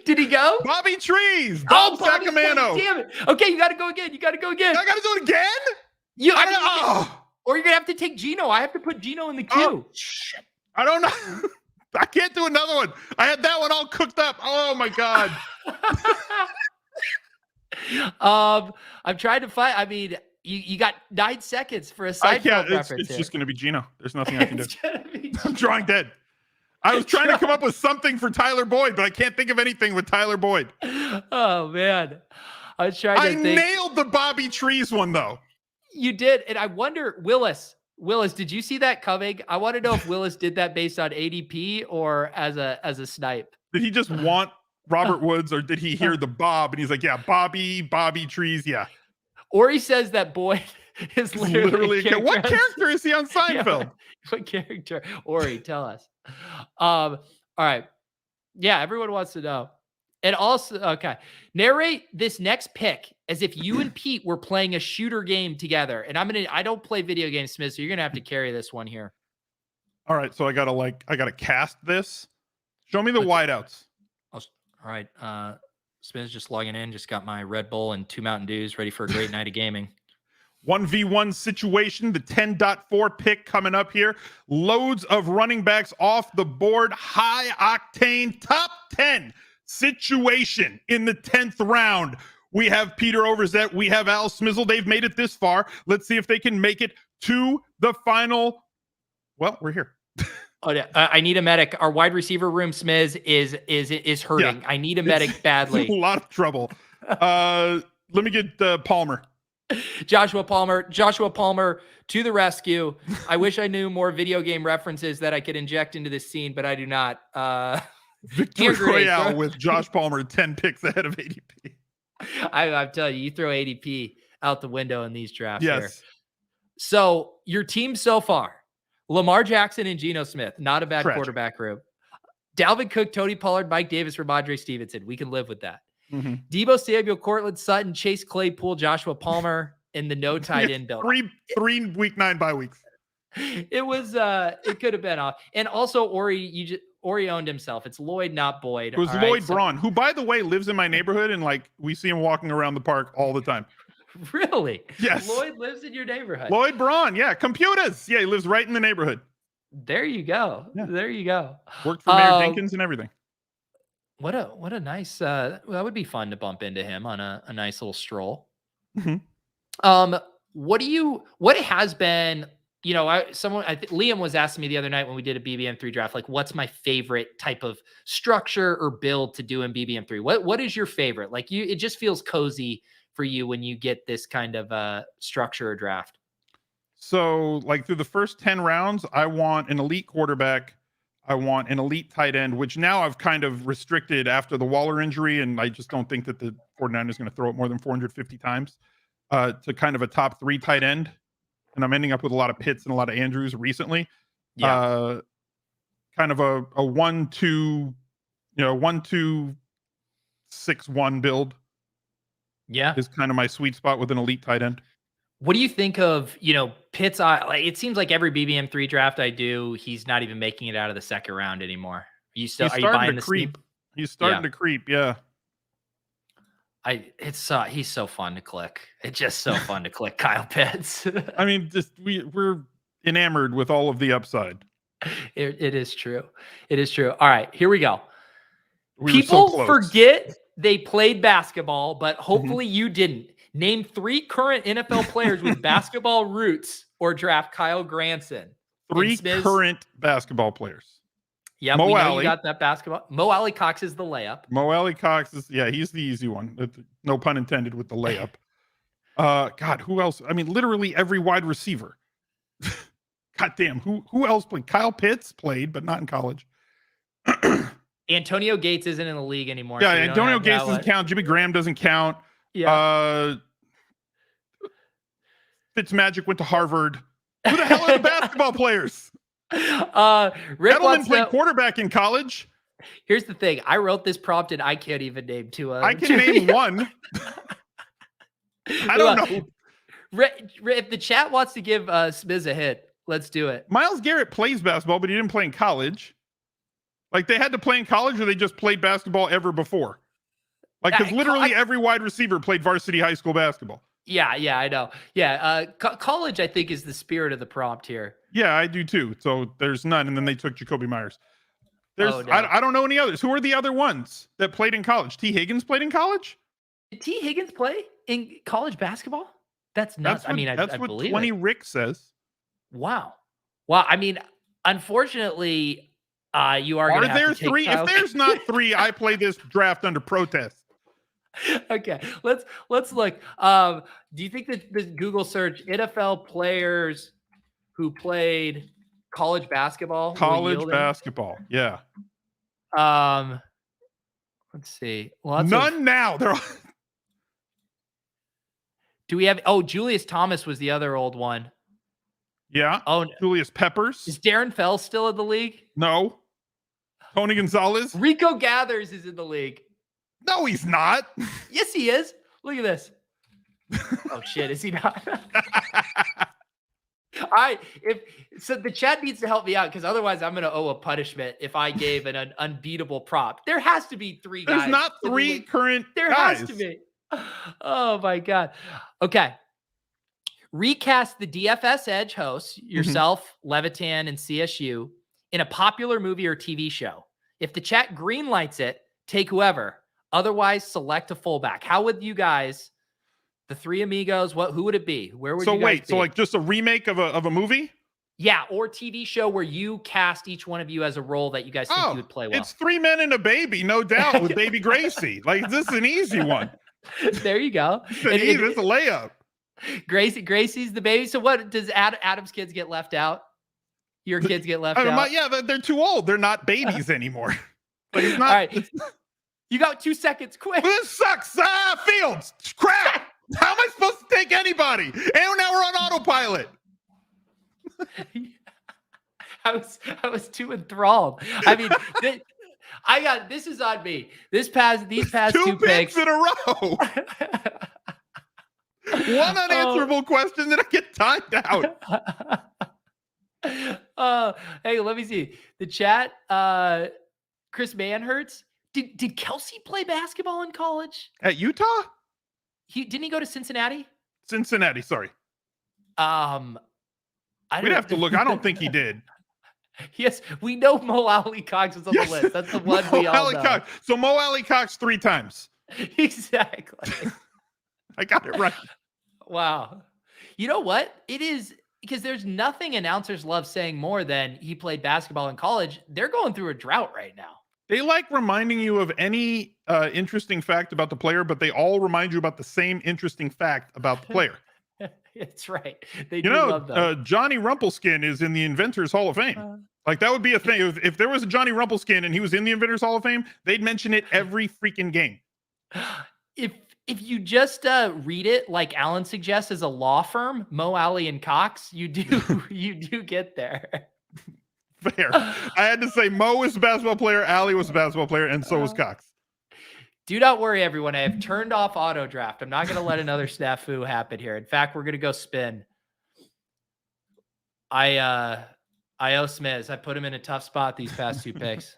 Did he go? Bobby Trees. Bob Sacamano. Damn it. Okay, you got to go again. I got to do it again? Or you're going to have to take Geno. I have to put Geno in the queue. Oh, shit. I don't know. I can't do another one. I had that one all cooked up. Oh, my God. I'm trying to find. I mean, you got 9 seconds for a Seinfeld reference. It's just going to be Geno. There's nothing I can do. I'm drawing dead. I was trying to come up with something for Tyler Boyd, but I can't think of anything with Tyler Boyd. Oh, man. I was trying to think. Nailed the Bobby Trees one, though. You did. And I wonder, Willis, did you see that coming? I want to know if Willis did that based on ADP or as a snipe. Did he just want Robert Woods, or did he hear the Bob and he's like, yeah, Bobby Trees, yeah. Or he says that Boyd is literally what character is he on Seinfeld? Yeah, what character? Ori, tell us. All right. Yeah, everyone wants to know. And also, okay, narrate this next pick as if you and Pete were playing a shooter game together. And I don't play video games, Smith, so you're gonna have to carry this one here. All right, so I gotta cast this. Show me the wideouts. All right, Smith just logging in. Just got my Red Bull and 2 Mountain Dews, ready for a great night of gaming. 1v1 situation, the 10.4 pick coming up here. Loads of running backs off the board. High octane top 10 situation in the 10th round. We have Peter Overzet. We have Al Smizzle. They've made it this far. Let's see if they can make it to the final. Well, we're here. Oh yeah, I need a medic. Our wide receiver room, Smizz, is hurting. Yeah, I need a medic badly. A lot of trouble. Let me get Palmer. Joshua Palmer to the rescue. I wish I knew more video game references that I could inject into this scene, but I do not. Victory Royale with Josh Palmer 10 picks ahead of ADP. I'm telling you, you throw ADP out the window in these drafts. Yes. Here. So your team so far: Lamar Jackson and Geno Smith, not a bad quarterback group. Dalvin Cook, Tony Pollard, Mike Davis, Ramondre Stevenson. We can live with that. Mm-hmm. Debo Samuel, Cortland Sutton, Chase Claypool, Joshua Palmer in the no tight end build. Three week 9 bye weeks. It was it could have been off. And also Ori owned himself. It's Lloyd, not Boyd. It was Lloyd Braun, who by the way lives in my neighborhood, and like we see him walking around the park all the time. Really? Yes. Lloyd lives in your neighborhood. Lloyd Braun, yeah, computers. Yeah, he lives right in the neighborhood. There you go. Yeah. There you go. Worked for Mayor Jenkins and everything. What a nice that would be fun to bump into him on a nice little stroll. Mhm. What has been, Liam was asking me the other night when we did a BBM3 draft, like, what's my favorite type of structure or build to do in BBM3? What is your favorite? Like, it just feels cozy for you when you get this kind of structure or draft. So, like through the first 10 rounds, I want an elite quarterback. I want an elite tight end, which now I've kind of restricted after the Waller injury. And I just don't think that the 49ers going to throw it more than 450 times to kind of a top 3 tight end. And I'm ending up with a lot of Pitts and a lot of Andrews recently. Yeah. Kind of a 1-2, 1-2-6-1 build Yeah. is kind of my sweet spot with an elite tight end. What do you think of, Pitts? Like, it seems like every BBM3 draft I do, he's not even making it out of the second round anymore. Are you buying the creep? steep? He's starting to creep. Yeah. He's so fun to click. It's just so fun to click Kyle Pitts. I mean, just we're enamored with all of the upside. It is true. It is true. All right, here we go. People forget they played basketball, but hopefully you didn't. Name 3 current NFL players with basketball roots or draft Kyle Granson. 3 current basketball players. Yeah, we know you got that basketball. Mo Alley Cox is the layup. Mo Alley Cox is, he's the easy one. No pun intended with the layup. God, who else? I mean, literally every wide receiver. God damn, who else played? Kyle Pitts played, but not in college. Antonio Gates isn't in the league anymore. Yeah, so Antonio Gates doesn't count. Jimmy Graham doesn't count. Yeah. Fitzmagic went to Harvard. Who the hell are the basketball players? Rick Edelman played quarterback in college. Here's the thing. I wrote this prompt and I can't even name 2 of them. I can name one. I don't know. If the chat wants to give Smizz a hit, let's do it. Myles Garrett plays basketball, but he didn't play in college. Like, they had to play in college, or they just played basketball ever before? Like, because literally every wide receiver played varsity high school basketball. Yeah, I know. Yeah, college, I think, is the spirit of the prompt here. Yeah, I do too. So there's none. And then they took Jacoby Myers. I don't know any others. Who are the other ones that played in college? T. Higgins played in college? Did T. Higgins play in college basketball? That's nuts. That's what 20 Rick says. Wow. I mean, unfortunately, you are going to have to take 3? If there's not 3, I play this draft under protest. Okay, let's look. Do you think that the Google search NFL players who played college basketball? College basketball, yeah. Let's see. Well, none now. They're all... Do we have? Oh, Julius Thomas was the other old one. Yeah. Oh, Julius Peppers. Is Darren Fells still in the league? No. Tony Gonzalez. Rico Gathers is in the league. No, he's not. Yes, he is. Look at this. Oh shit, is he not? All right. So the chat needs to help me out, because otherwise I'm going to owe a punishment if I gave an unbeatable prop. There has to be 3 guys. There's not 3 current There guys. has to be. Oh my God. Okay. Recast the DFS Edge hosts, yourself, Levitan, and CSU, in a popular movie or TV show. If the chat greenlights it, take whoever. Otherwise, select a fullback. How would you guys, the 3 amigos, who would it be? Where would you guys be? So like just a remake of a movie? Yeah, or TV show where you cast each one of you as a role that you guys think you would play well. It's 3 Men and a Baby, no doubt, with Baby Gracie. Like, this is an easy one. There you go. It's a layup. Gracie's the baby. So what, does Adam's kids get left out? Your kids get left out? Yeah, they're too old. They're not babies anymore. But it's not. All right. You got 2 seconds. Quick. This sucks. Fields. Crap. How am I supposed to take anybody? And now we're on autopilot. I was too enthralled. I mean, this is on me. These past 2 picks in a row. One unanswerable question that I get timed out. Hey, let me see. The chat, Chris Manhertz. Did Kelsey play basketball in college? At Utah? Didn't he go to Cincinnati? Cincinnati, sorry. We'd have to look. I don't think he did. Yes, we know Mo Ali Cox was on the list. That's the one we all know. Cox. So Mo Ali Cox 3 times. Exactly. I got it right. Wow. You know what? It is because there's nothing announcers love saying more than he played basketball in college. They're going through a drought right now. They like reminding you of any interesting fact about the player, but they all remind you about the same interesting fact about the player. That's right. They You do know, love that. Johnny Rumpelstiltskin is in the Inventors Hall of Fame. Like that would be a thing. If there was a Johnny Rumpelstiltskin and he was in the Inventors Hall of Fame, they'd mention it every freaking game. If you just read it like Alan suggests as a law firm, Mo Ali and Cox, you do get there. Fair. I had to say Mo was a basketball player, Ali was a basketball player, and so was Cox. Do not worry, everyone. I have turned off auto draft. I'm not going to let another snafu happen here. In fact, we're going to go spin. I owe Smizz. I put him in a tough spot these past 2 picks.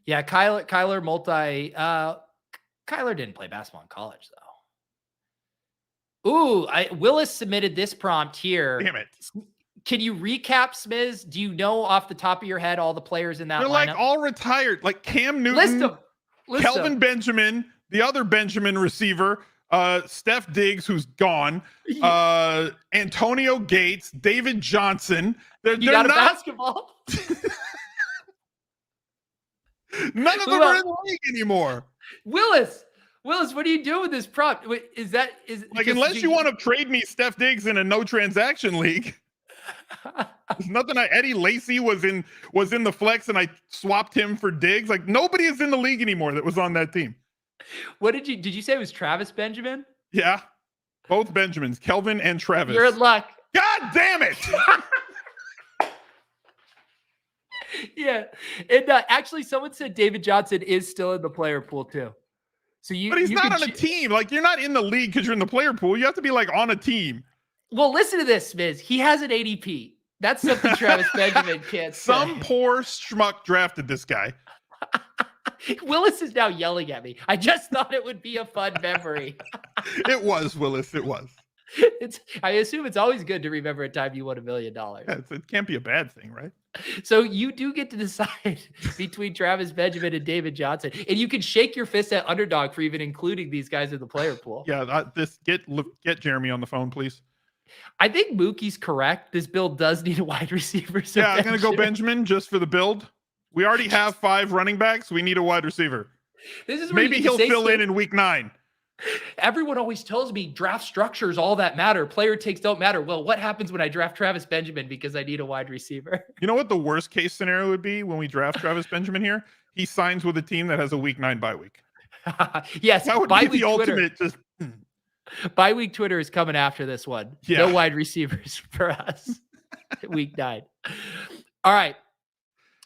Yeah, Kyler Kyler didn't play basketball in college though. Ooh, Willis submitted this prompt here. Damn it. Can you recap, Smizz? Do you know off the top of your head all the players in that They're lineup? like all retired, like Cam Newton, List them. Kelvin Benjamin, the other Benjamin receiver, Steph Diggs, who's gone, Antonio Gates, David Johnson. They're got not, a basketball. None of them are in the league anymore. Willis, what do you do with this prompt? Wait, is like unless you want to trade me Steph Diggs in a no transaction league? There's nothing. Eddie Lacy was in the flex, and I swapped him for Diggs. Like nobody is in the league anymore that was on that team. What did you say it was Travis Benjamin? Yeah, both Benjamins, Kelvin and Travis. You're in luck. God damn it! Yeah, and actually, someone said David Johnson is still in the player pool too. So but he's not on a team. Like you're not in the league because you're in the player pool. You have to be like on a team. Well, listen to this, Smizz. He has an ADP. That's something Travis Benjamin can't say. Some poor schmuck drafted this guy. Willis is now yelling at me. I just thought it would be a fun memory. It was, Willis. It was. I assume it's always good to remember a time you won $1 million. Yeah, it can't be a bad thing, right? So you do get to decide between Travis Benjamin and David Johnson, and you can shake your fist at underdog for even including these guys in the player pool. Yeah, get Jeremy on the phone, please. I think Mookie's correct. This build does need a wide receiver. So yeah, I'm going to go Benjamin just for the build. We already have 5 running backs. We need a wide receiver. This is where maybe he'll fill in week 9. Everyone always tells me draft structures all that matter. Player takes don't matter. Well, what happens when I draft Travis Benjamin because I need a wide receiver? You know what the worst case scenario would be when we draft Travis Benjamin here? He signs with a team that has a week 9 bye week. Yes, that would be the ultimate. Bye week Twitter is coming after this one. Yeah. No wide receivers for us. Week 9. All right.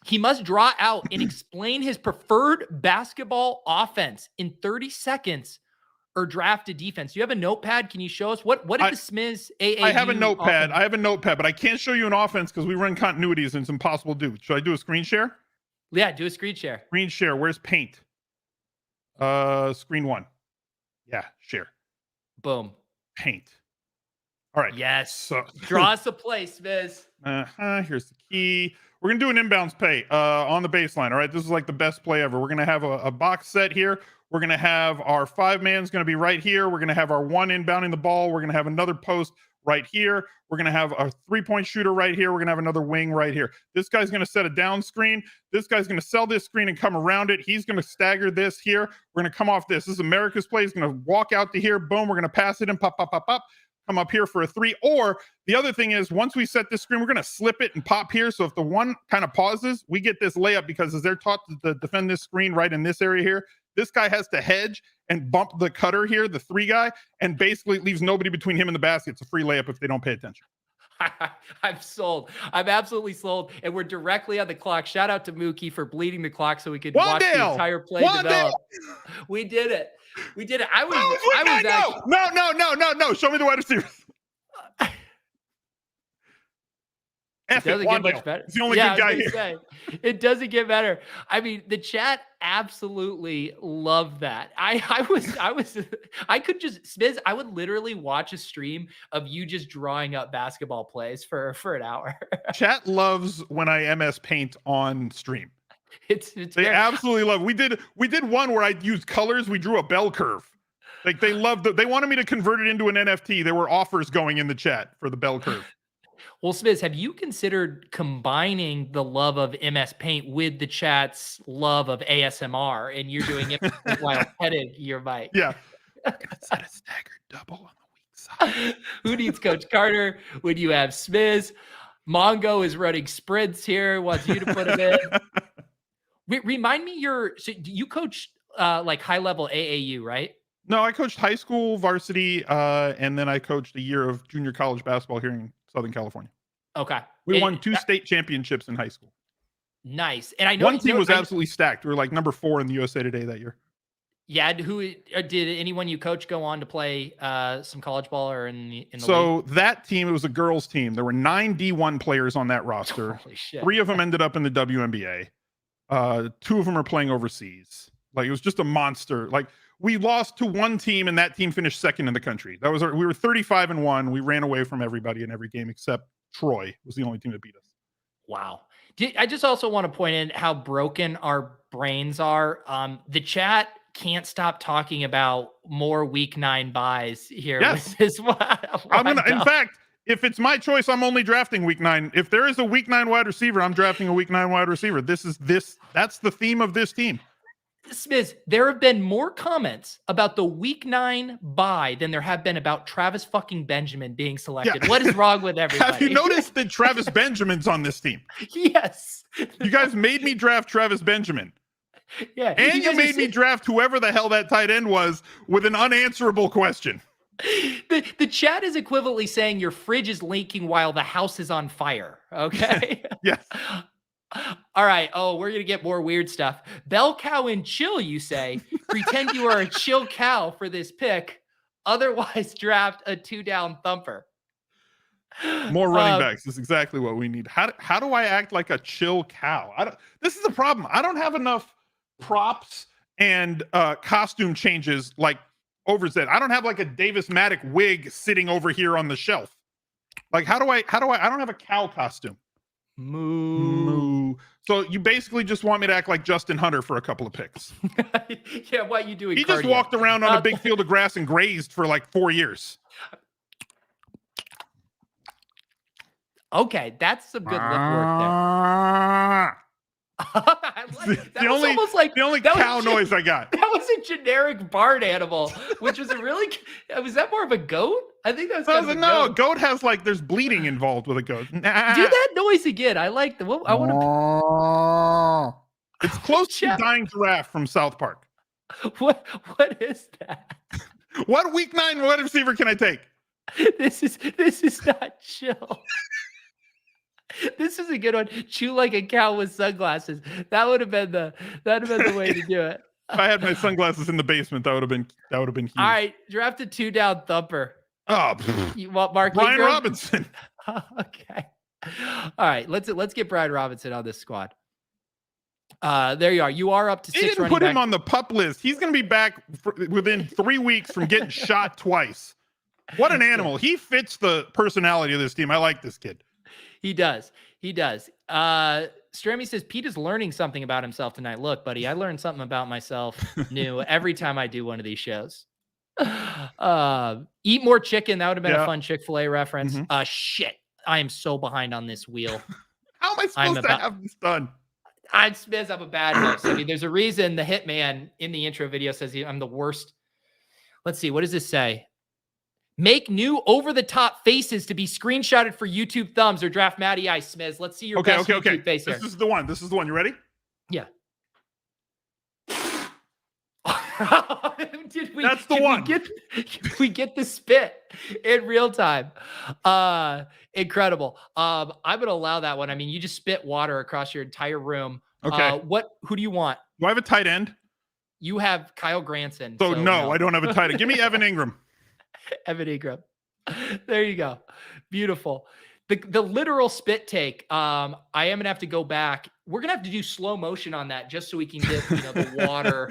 He must draw out and explain his preferred basketball offense in 30 seconds or draft a defense. Do you have a notepad? Can you show us what did the Smizz AAU I have a notepad. Offense? I have a notepad, but I can't show you an offense because we run continuities and it's impossible to do. Should I do a screen share? Yeah, do a screen share. Screen share. Where's paint? Screen 1. Yeah, share. Boom. Paint. All right. Yes. So draw us a play, Smizz. Here's the key. We're going to do an inbounds pay on the baseline. All right. This is like the best play ever. We're going to have a box set here. We're going to have our 5-man's going to be right here. We're going to have our 1 inbounding the ball. We're going to have another post right here. We're going to have a 3-point shooter right here. We're going to have another wing right here. This guy's going to set a down screen. This guy's going to sell this screen and come around it. He's going to stagger this here. We're going to come off this. This is America's play. He's going to walk out to here. Boom. We're going to pass it and pop, pop, pop, pop. Come up here for a 3. Or the other thing is once we set this screen, we're going to slip it and pop here. So if the one kind of pauses, we get this layup because as they're taught to defend this screen right in this area here, this guy has to hedge and bump the cutter here, the 3 guy, and basically leaves nobody between him and the basket. It's a free layup if they don't pay attention. I'm sold. I'm absolutely sold. And we're directly on the clock. Shout out to Mookie for bleeding the clock so we could watch the entire play develop. We did it. We did it. I was No. Show me the wide receivers. It doesn't get much better. He's the only good guy here. Say, it doesn't get better. I mean, the chat absolutely loved that. I could just, Smizz, I would literally watch a stream of you just drawing up basketball plays for an hour. Chat loves when I MS Paint on stream. They absolutely love it. We did one where I used colors. We drew a bell curve. Like they loved it. They wanted me to convert it into an NFT. There were offers going in the chat for the bell curve. Well, Smizz, have you considered combining the love of MS Paint with the chat's love of ASMR, and you're doing it while petting your mic? Yeah. I'm gonna set a staggered double on the weak side. Who needs Coach Carter when you have Smizz? Mongo is running sprints here. Wants you to put him in. Remind me so you coach like high level AAU, right? No, I coached high school varsity, and then I coached a year of junior college basketball here in Southern California. Okay. We won 2 state championships in high school. Nice. And I know one team was absolutely stacked. We were like number 4 in the USA Today that year. Yeah. Did anyone you coach go on to play some college ball or in the So league? that team, it was a girls team. There were 9 D1 players on that roster. Holy shit. 3 of them ended up in the WNBA. 2 of them are playing overseas. Like it was just a monster. Like we lost to one team and that team finished 2nd in the country. We were 35-1. We ran away from everybody in every game except Troy was the only team that beat us. Wow. I just also want to point in how broken our brains are. The chat can't stop talking about more week 9 buys here. Yes. In fact, if it's my choice, I'm only drafting week 9. If there is a week 9 wide receiver, I'm drafting a week 9 wide receiver. That's the theme of this team. Smizz, there have been more comments about the week 9 buy than there have been about Travis fucking Benjamin being selected. Yeah. What is wrong with everybody? Have you noticed that Travis Benjamin's on this team? Yes. You guys made me draft Travis Benjamin. Yeah. And you made me draft whoever the hell that tight end was with an unanswerable question. The chat is equivalently saying your fridge is leaking while the house is on fire. Okay. Yes. All right. Oh, we're going to get more weird stuff. Bell cow and chill, you say. Pretend you are a chill cow for this pick. Otherwise, draft a 2-down thumper. More running backs is exactly what we need. How do I act like a chill cow? This is the problem. I don't have enough props and costume changes like Overzet. I don't have like a Davis Maddock wig sitting over here on the shelf. Like, I don't have a cow costume. Moo. So you basically just want me to act like Justin Hunter for a couple of picks. Yeah, what you doing? He just walked around on a big field of grass and grazed for like 4 years. Okay, that's some good lip work there. The only cow noise I got. That was a generic barn animal, which was was that more of a goat? I think that was kind of a goat. A goat has there's bleeding involved with a goat. Do that noise again. I like the. I want to. It's close to dying giraffe from South Park. What is that? What week 9 wide receiver can I take? This is not chill. This is a good one. Chew like a cow with sunglasses. That would have been the way to do it. If I had my sunglasses in the basement, that would have been huge. All right, draft a 2-down thumper. Oh, you want Mark Brian Ingram? Robinson. Okay. All right, let's get Brian Robinson on this squad. There you are. You are up to 6. He didn't put him on the pup list. He's going to be back within 3 weeks from getting shot twice. What an animal. He fits the personality of this team. I like this kid. He does. Stremy says, Pete is learning something about himself tonight. Look, buddy, I learned something about myself new every time I do one of these shows. Eat more chicken. That would have been a fun Chick-fil-A reference. Shit. I am so behind on this wheel. How am I supposed to have this done? I'm Smizz. I'm a bad host. I mean, there's a reason the hitman in the intro video says I'm the worst. Let's see. What does this say? Make new over-the-top faces to be screenshotted for YouTube thumbs or draft Matty Ice, Smizz. Let's see your best YouTube face here. This is the one. You ready? Yeah. That's the one. We get the spit in real time. Incredible. I'm going to allow that one. I mean, you just spit water across your entire room. Okay. Who do you want? Do I have a tight end? You have Kyle Granson. So no, I don't have a tight end. Give me Evan Ingram. Evan Ingram. There you go. Beautiful. the literal spit take. I am gonna have to go back. We're gonna have to do slow motion on that just so we can get the water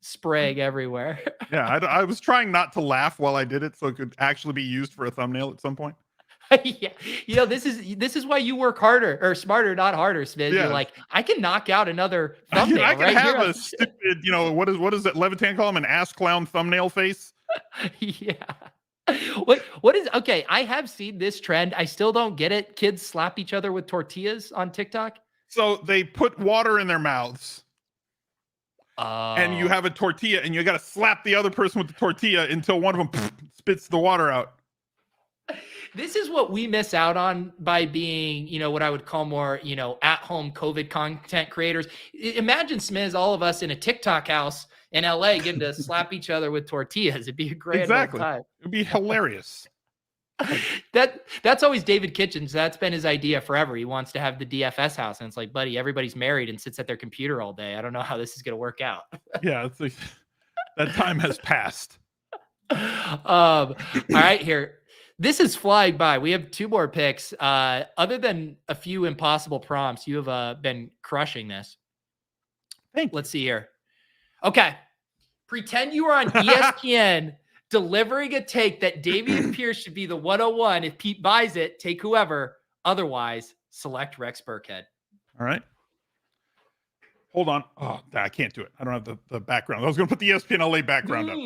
spraying everywhere. Yeah, I was trying not to laugh while I did it, so it could actually be used for a thumbnail at some point. Yeah, this is why you work harder or smarter, not harder, Smith. Yeah. You're like, I can knock out another thumbnail. I can right have here. a stupid, what is it? Levitan call him an ass clown thumbnail face. Yeah. What is okay? I have seen this trend. I still don't get it. Kids slap each other with tortillas on TikTok. So they put water in their mouths. And you Oh. have a tortilla, and you got to slap the other person with the tortilla until one of them spits the water out. This is what we miss out on by being, what I would call more, at-home COVID content creators. Imagine, Smizz, all of us in a TikTok house in LA getting to slap each other with tortillas. It'd be a great time. It'd be hilarious. That's always David Kitchens. That's been his idea forever. He wants to have the DFS house, and it's like, buddy, everybody's married and sits at their computer all day. I don't know how this is going to work out. Yeah, it's like, that time has passed. All right, here. This is flying by. We have 2 more picks. Other than a few impossible prompts, you have been crushing this. Let's see here. Okay. Pretend you are on ESPN delivering a take that Dameon Pierce should be the 101. If Pete buys it, take whoever. Otherwise, select Rex Burkhead. All right. Hold on. Oh, I can't do it. I don't have the background. I was going to put the ESPN LA background up.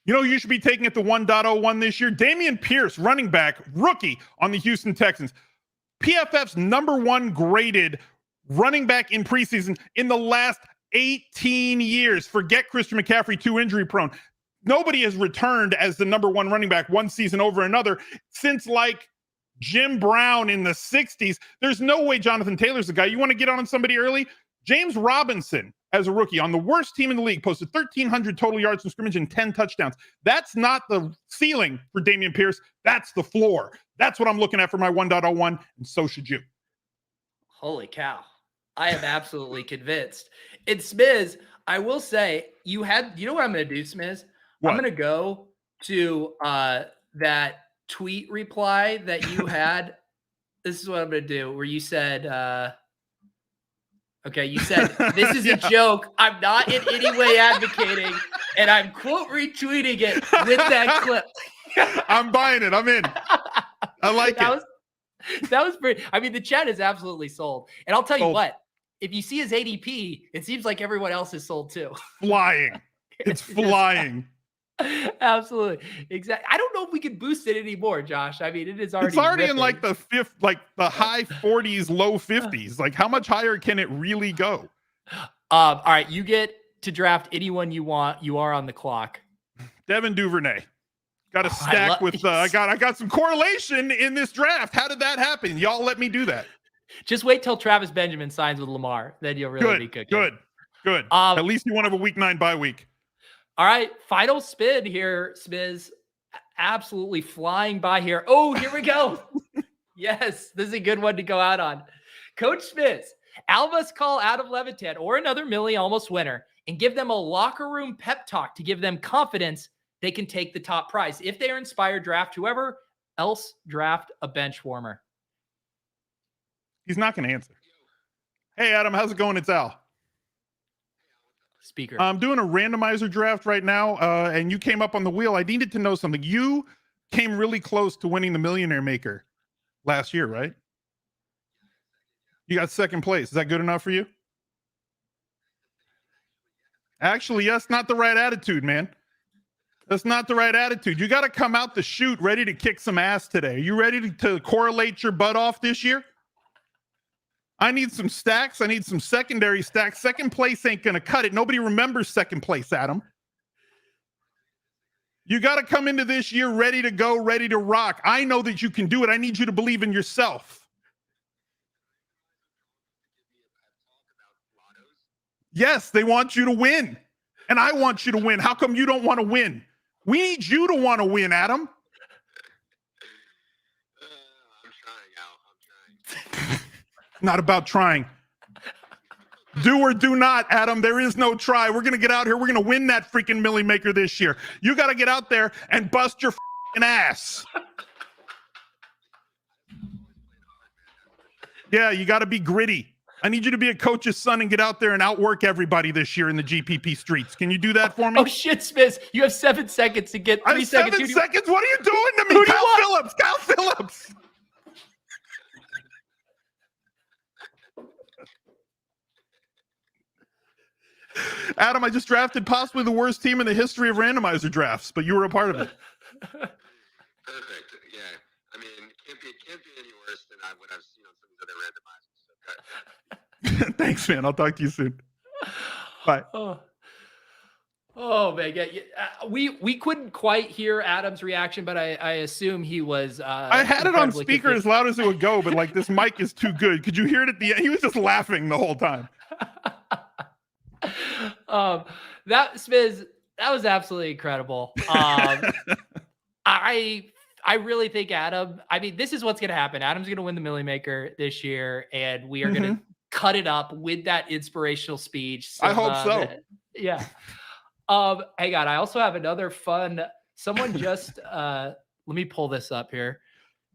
You should be taking it to 1.01 this year. Dameon Pierce, running back, rookie on the Houston Texans. PFF's #1 graded running back in preseason in the last 18 years. Forget Christian McCaffrey, 2 injury prone. Nobody has returned as the #1 running back one season over another since like Jim Brown in the 60s. There's no way Jonathan Taylor's the guy. You want to get on somebody early? James Robinson, as a rookie on the worst team in the league, posted 1,300 total yards from scrimmage and 10 touchdowns. That's not the ceiling for Dameon Pierce. That's the floor. That's what I'm looking at for my 1.01, and so should you. Holy cow. I am absolutely convinced. And Smizz, I will say, you know what I'm going to do, Smizz? What? I'm going to go to that tweet reply that you had. This is what I'm going to do, where you said, okay, you said, this is a joke. I'm not in any way advocating, and I'm quote retweeting it with that clip. I'm buying it. I'm in. I like it. That was pretty. I mean, the chat is absolutely sold. And I'll tell you what, if you see his ADP, it seems like everyone else is sold too. Flying. It's flying. Absolutely. Exactly. I don't know if we can boost it anymore, Josh. I mean, it's already in like the high 40s, low 50s. Like, how much higher can it really go? All right, you get to draft anyone you want. You are on the clock. Devin Duvernay. Got a stack with I got some correlation in this draft. How did that happen? Y'all let me do that. Just wait till Travis Benjamin signs with Lamar. Then you'll really be cooking. Good. At least you won't have a week 9 bye week. All right, final spin here, Smizz. Absolutely flying by here. Oh, here we go. Yes, this is a good one to go out on. Coach Smizz, Al must call Adam Levitan or another Millie almost winner and give them a locker room pep talk to give them confidence they can take the top prize. If they are inspired, draft whoever else, draft a bench warmer. He's not going to answer. Hey, Adam, how's it going? It's Al. Speaker. I'm doing a randomizer draft right now, and you came up on the wheel. I needed to know something. You came really close to winning the Millionaire Maker last year, right? You got second place. Is that good enough for you? Actually, that's not the right attitude, man. That's not the right attitude. You got to come out the chute ready to kick some ass today. Are you ready to correlate your butt off this year? I need some stacks. I need some secondary stacks. Second place ain't going to cut it. Nobody remembers second place, Adam. You got to come into this year ready to go, ready to rock. I know that you can do it. I need you to believe in yourself. Yes, they want you to win. And I want you to win. How come you don't want to win? We need you to want to win, Adam. I'm trying, Al. I'm trying. Not about trying. Do or do not, Adam. There is no try. We're going to get out here. We're going to win that freaking Millie Maker this year. You got to get out there and bust your ass. Yeah, you got to be gritty. I need you to be a coach's son and get out there and outwork everybody this year in the GPP streets. Can you do that for me? Oh shit, Smizz. You have 7 seconds to get 3 seconds. 7 seconds? What are you doing to me? Who do you Kyle want? Phillips. Kyle Phillips. Adam, I just drafted possibly the worst team in the history of randomizer drafts, but you were a part of it. Perfect. Yeah. I mean, it can't be any worse than what I've seen on some of the other randomizers. So, Thanks, man. I'll talk to you soon. Bye. Oh man, yeah. We couldn't quite hear Adam's reaction, but I assume he was. I had it on speaker as loud as it would go, but like this mic is too good. Could you hear it at the end? He was just laughing the whole time. That Smizz, that was absolutely incredible. I really think Adam. I mean, this is what's gonna happen. Adam's gonna win the Millie Maker this year, and we are gonna cut it up with that inspirational speech. I hope so. Yeah. Hey, God, I also have another fun. Someone just let me pull this up here.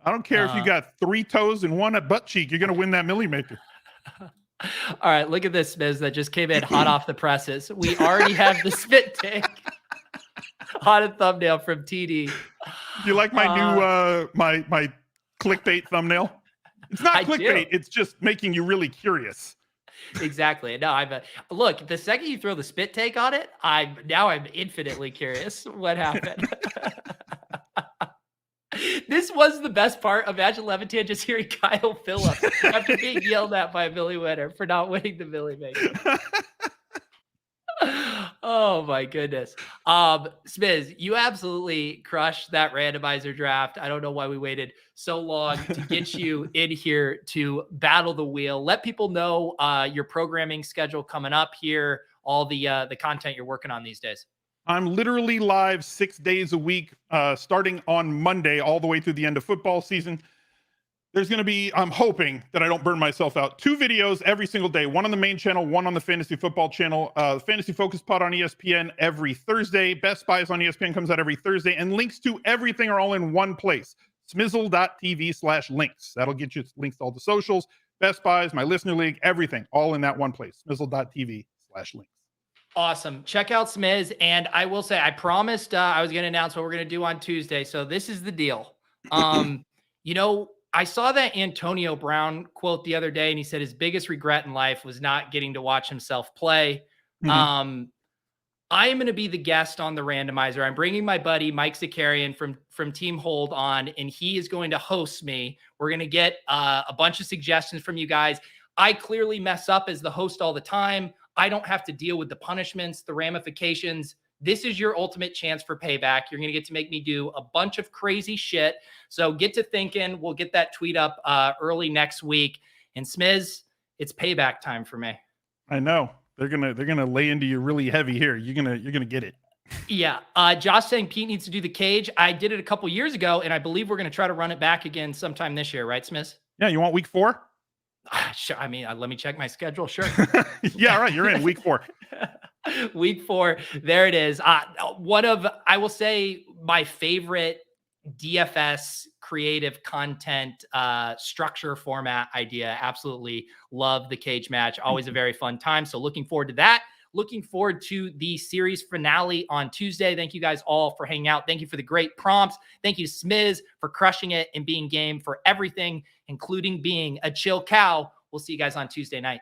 I don't care if you got 3 toes and 1 at butt cheek. You're gonna win that Millie Maker. All right, look at this, Smizz, that just came in hot off the presses. We already have the spit take on a thumbnail from TD. You like my new my clickbait thumbnail? It's not clickbait. It's just making you really curious. Exactly. No, look, the second you throw the spit take on it, I'm infinitely curious what happened. This was the best part. Imagine Levitan just hearing Kyle Phillips after being yelled at by a Millie winner for not winning the Millie Maker. Oh my goodness. Smizz, you absolutely crushed that randomizer draft. I don't know why we waited so long to get you in here to battle the wheel. Let people know your programming schedule coming up here, all the content you're working on these days. I'm literally live 6 days a week, starting on Monday all the way through the end of football season. There's going to be, I'm hoping that I don't burn myself out, 2 videos every single day, 1 on the main channel, 1 on the fantasy football channel. Fantasy Focus Pod on ESPN every Thursday. Best Buys on ESPN comes out every Thursday, and links to everything are all in one place. Smizzle.tv/links. That'll get you links to all the socials, Best Buys, my listener league, everything, all in that one place. Smizzle.tv/links. Awesome. Check out Smizz. And I will say, I promised I was going to announce what we're going to do on Tuesday. So this is the deal. You know, I saw that Antonio Brown quote the other day, and he said his biggest regret in life was not getting to watch himself play. I am going to be the guest on the randomizer. I'm bringing my buddy Mike Zakarian from Team Hold on, and he is going to host me. We're going to get a bunch of suggestions from you guys. I clearly mess up as the host all the time. I don't have to deal with the punishments, the ramifications. This is your ultimate chance for payback. You're going to get to make me do a bunch of crazy shit. So get to thinking. We'll get that tweet up early next week. And Smizz, it's payback time for me. I know. They're gonna lay into you really heavy here. You're gonna get it. Yeah. Josh saying Pete needs to do the cage. I did it a couple years ago, and I believe we're going to try to run it back again sometime this year, right, Smizz? Yeah, you want week 4? Sure. I mean, let me check my schedule. Sure. Yeah, all right. You're in week 4. Week 4. There it is. One of, I will say, my favorite DFS creative content structure format idea. Absolutely love the cage match. Always a very fun time. So looking forward to that. Looking forward to the series finale on Tuesday. Thank you guys all for hanging out. Thank you for the great prompts. Thank you, Smizz, for crushing it and being game for everything, including being a chill cow. We'll see you guys on Tuesday night.